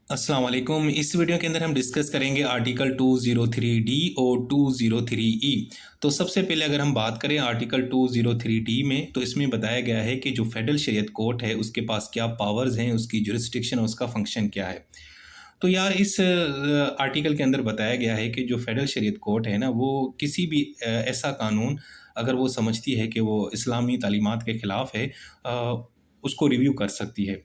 अस्सलाम वालेकुम। इस वीडियो के अंदर हम डिस्कस करेंगे आर्टिकल 203D और 203E। तो सबसे पहले अगर हम बात करें आर्टिकल 203D में, तो इसमें बताया गया है कि जो फेडरल शरीयत कोर्ट है उसके पास क्या पावर्स हैं, उसकी जुरिस्डिक्शन और उसका फंक्शन क्या है। तो यार इस आर्टिकल के अंदर बताया गया है कि जो फेडरल शरीयत कोर्ट है ना, वो किसी भी ऐसा कानून अगर वो समझती है कि वो इस्लामी तालीमात के ख़िलाफ़ है, उसको रिव्यू कर सकती है।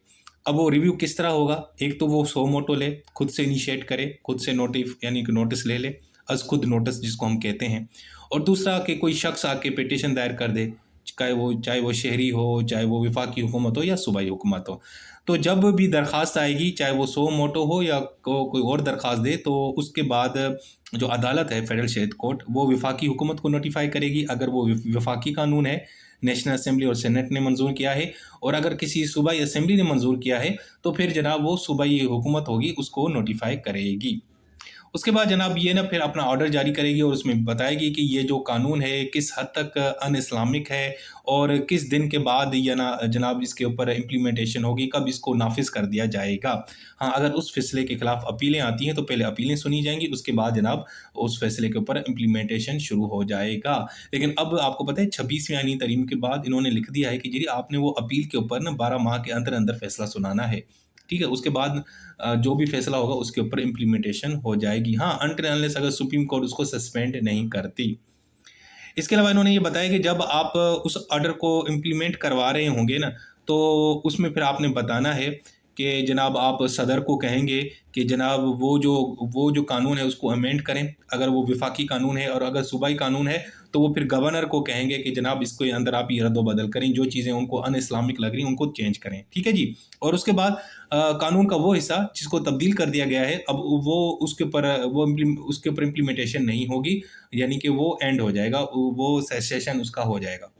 अब वो रिव्यू किस तरह होगा? एक तो वो सो मोटो ले, खुद से इनिशिएट करे, खुद से यानी कि नोटिस ले ले, अज़ खुद नोटिस जिसको हम कहते हैं। और दूसरा कि कोई शख्स आके पिटीशन दायर कर दे, चाहे वो शहरी हो, चाहे वो वफाकी हुकूमत हो या सूबाई हुकूमत हो। तो जब भी दरख्वास्त आएगी, चाहे वो सो मोटो हो या कोई और दरख्वास्त दे, तो उसके बाद जो अदालत है फेडरल शरीयत कोर्ट, वो वफाकी हुकूमत को नोटिफाई करेगी अगर वो वफाकी कानून है, नेशनल असेंबली और सेनेट ने मंजूर किया है। और अगर किसी सूबाई असेंबली ने मंजूर किया है, तो फिर जनाब वो सूबाई हुकूमत होगी, उसको नोटिफाई करेगी। उसके बाद जनाब ये ना फिर अपना ऑर्डर जारी करेगी और उसमें बताएगी कि ये जो कानून है किस हद तक अन इस्लामिक है और किस दिन के बाद या ना जनाब इसके ऊपर इम्प्लीमेंटेशन होगी, कब इसको नाफिज कर दिया जाएगा। हाँ, अगर उस फैसले के खिलाफ अपीलें आती हैं तो पहले अपीलें सुनी जाएंगी, उसके बाद जनाब उस फैसले के ऊपर इम्प्लीमेंटेशन शुरू हो जाएगा। लेकिन अब आपको पता है 26वीं आईनी तरमीम के बाद इन्होंने लिख दिया है कि जी आपने वो अपील के ऊपर ना 12 माह के अंदर अंदर फैसला सुनाना है। ठीक है, उसके बाद जो भी फैसला होगा उसके ऊपर इम्प्लीमेंटेशन हो जाएगी। हाँ, अनटिल अनलेस अगर सुप्रीम कोर्ट उसको सस्पेंड नहीं करती। इसके अलावा इन्होंने ये बताया कि जब आप उस ऑर्डर को इम्प्लीमेंट करवा रहे होंगे ना, तो उसमें फिर आपने बताना है कि जनाब आप सदर को कहेंगे कि जनाब वो जो कानून है उसको अमेंड करें, अगर वो वफाकी कानून है, और अगर सूबाई कानून है तो वो फिर गवर्नर को कहेंगे कि जनाब इसके अंदर आप ये रद्द-ओ-बदल करें, जो चीज़ें उनको अन इस्लामिक लग रही हैं उनको चेंज करें। ठीक है जी? और उसके बाद कानून का वो हिस्सा जिसको तब्दील कर दिया गया है, अब वो उसके ऊपर इम्प्लीमेंटेशन नहीं होगी, यानी कि वो एंड हो जाएगा, वो सेशन उसका हो जाएगा।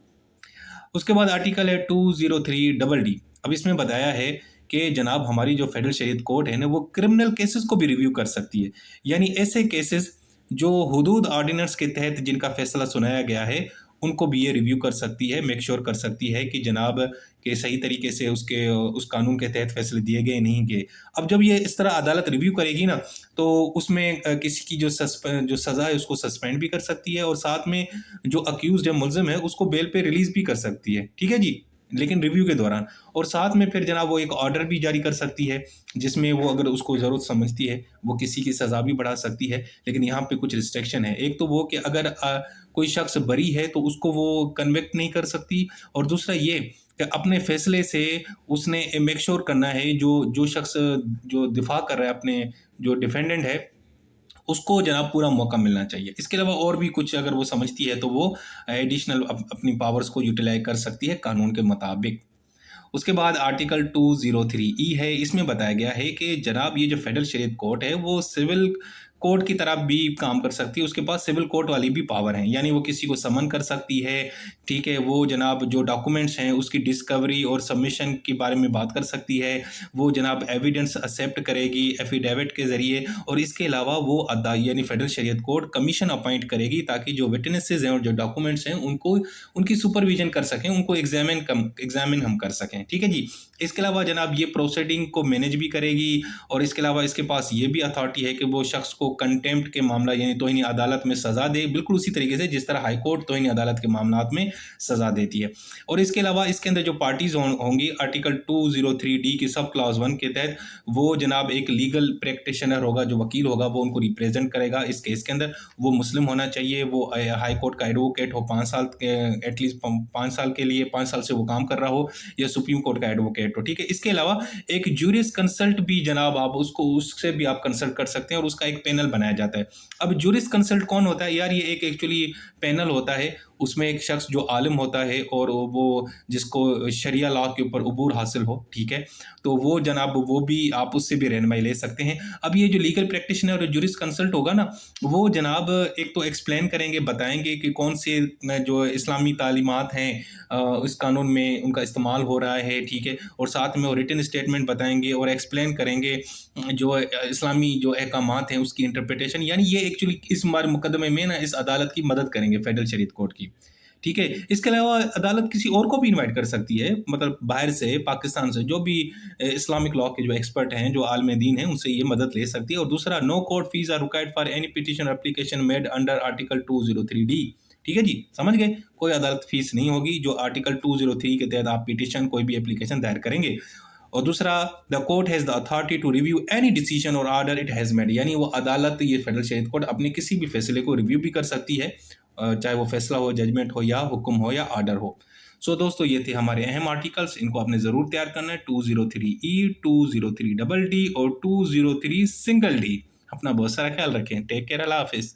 उसके बाद आर्टिकल है 203 डी। अब इसमें बताया है कि जनाब हमारी जो फेडरल शरीयत कोर्ट है ना, वो क्रिमिनल केसेस को भी रिव्यू कर सकती है। यानी ऐसे केसेस जो हुदूद ऑर्डिनेंस के तहत जिनका फैसला सुनाया गया है, उनको भी ये रिव्यू कर सकती है, मेक श्योर कर सकती है कि जनाब के सही तरीके से उस कानून के तहत फैसले दिए गए नहीं गए। अब जब ये इस तरह अदालत रिव्यू करेगी ना, तो उसमें किसी की जो सज़ा है उसको सस्पेंड भी कर सकती है, और साथ में जो अक्यूज़्ड है, मुल्ज़िम है, उसको बेल पे रिलीज़ भी कर सकती है। ठीक है जी? लेकिन रिव्यू के दौरान। और साथ में फिर जनाब वो एक ऑर्डर भी जारी कर सकती है, जिसमें वो अगर उसको ज़रूरत समझती है, वो किसी की सज़ा भी बढ़ा सकती है। लेकिन यहाँ पे कुछ रिस्ट्रिक्शन है। एक तो वो कि अगर कोई शख्स बरी है तो उसको वो कन्विक्ट नहीं कर सकती, और दूसरा ये कि अपने फैसले से उसने मेक श्योर करना है, जो जो शख्स जो दिफा कर रहा है, अपने जो डिफेंडेंट है, उसको जनाब पूरा मौका मिलना चाहिए। इसके अलावा और भी कुछ अगर वो समझती है तो वो एडिशनल अपनी पावर्स को यूटिलाइज कर सकती है कानून के मुताबिक। उसके बाद आर्टिकल 203E है, इसमें बताया गया है कि जनाब ये जो फेडरल शरीयत कोर्ट है वो सिविल कोर्ट की तरह भी काम कर सकती है, उसके पास सिविल कोर्ट वाली भी पावर है, यानी वो किसी को समन कर सकती है। ठीक है, वो जनाब जो डॉक्यूमेंट्स हैं उसकी डिस्कवरी और सबमिशन के बारे में बात कर सकती है, वो जनाब एविडेंस एक्सेप्ट करेगी एफिडेविट के ज़रिए, और इसके अलावा वो यानी फेडरल शरीयत कोर्ट कमीशन अपॉइंट करेगी ताकि जो विटनेसेस हैं और जो डॉक्यूमेंट्स हैं उनको उनकी सुपरविजन कर सकें, उनको एग्जामिन हम कर सकें। ठीक है जी? इसके अलावा जनाब ये प्रोसीडिंग को मैनेज भी करेगी, और इसके अलावा इसके पास ये भी अथॉरिटी है कि वो शख्स को कंटेम्प्ट के मामला यानी तौहीन अदालत में सज़ा दे, बिल्कुल उसी तरीके से जिस तरह हाई कोर्ट तौहीन अदालत के मामलात में सज़ा देती है। और इसके अलावा इसके अंदर जो पार्टीज़ होंगी आर्टिकल 203D की सब क्लॉज 1 के तहत, वो जनाब एक लीगल प्रैक्टिशनर होगा, जो वकील होगा, वो उनको रिप्रेजेंट करेगा इस केस के अंदर। वो मुस्लिम होना चाहिए, वो हाई कोर्ट का एडवोकेट हो, 5 साल एटलीस्ट 5 साल के लिए 5 साल से वो काम कर रहा हो, या सुप्रीम कोर्ट का एडवोकेट हो। ठीक है, इसके अलावा एक जूरिस कंसल्ट भी जनाब आप उससे भी आप कंसल्ट कर सकते हैं, और उसका एक पैनल बनाया जाता है। अब जूरिस कंसल्ट कौन होता है यार? ये एक एक्चुअली पैनल होता है, उसमें एक शख्स जो आलिम होता है और वो जिसको शरिया लॉ के ऊपर उबूर हासिल हो। ठीक है, तो वो जनाब वो भी आप उससे भी रहनुमाई ले सकते हैं। अब ये जो लीगल प्रैक्टिशनर और जूरिस कंसल्ट होगा ना, वो जनाब एक तो एक्सप्लेन करेंगे, बताएंगे कि कौन से जो इस्लामी तालीमात हैं इस कानून में उनका इस्तेमाल हो रहा है। ठीक है, और साथ में वो रिटन स्टेटमेंट बताएंगे और एक्सप्लेन करेंगे जो इस्लामी जो अहकामात हैं उसकी इंटरप्रिटेशन, यानी ये एक्चुअली इस मुकदमे में ना इस अदालत की मदद करेंगे फेडरल शरीयत कोर्ट की। ठीक है। इसके अलावा अदालत किसी और को भी इनवाइट कर सकती है, मतलब बाहर से, पाकिस्तान से जो भी इस्लामिक लॉ के जो एक्सपर्ट हैं, जो आलिम दीन हैं, उनसे ये मदद ले सकती है। और दूसरा, no court fees are required for any petition application made under article 203D। ठीक है जी, समझ गए। कोई अदालत फीस नहीं होगी जो आर्टिकल 203 के तहत आप पिटीशन कोई भी एप्लीकेशन दायर करेंगे। और दूसरा, the court has the authority to review any decision और ऑर्डर इट हैज़ मेड, यानी वो अदालत, ये फेडरल शरीयत कोर्ट अपने किसी भी फैसले को रिव्यू भी कर सकती है, चाहे वो फैसला हो, जजमेंट हो, या हुक्म हो, या ऑर्डर हो। सो दोस्तों, ये थे हमारे अहम आर्टिकल्स, इनको आपने ज़रूर तैयार करना है। 203E, 203DD और 203D। अपना बहुत सारा ख्याल रखें। टेक केयर, अल्लाह हाफिज़।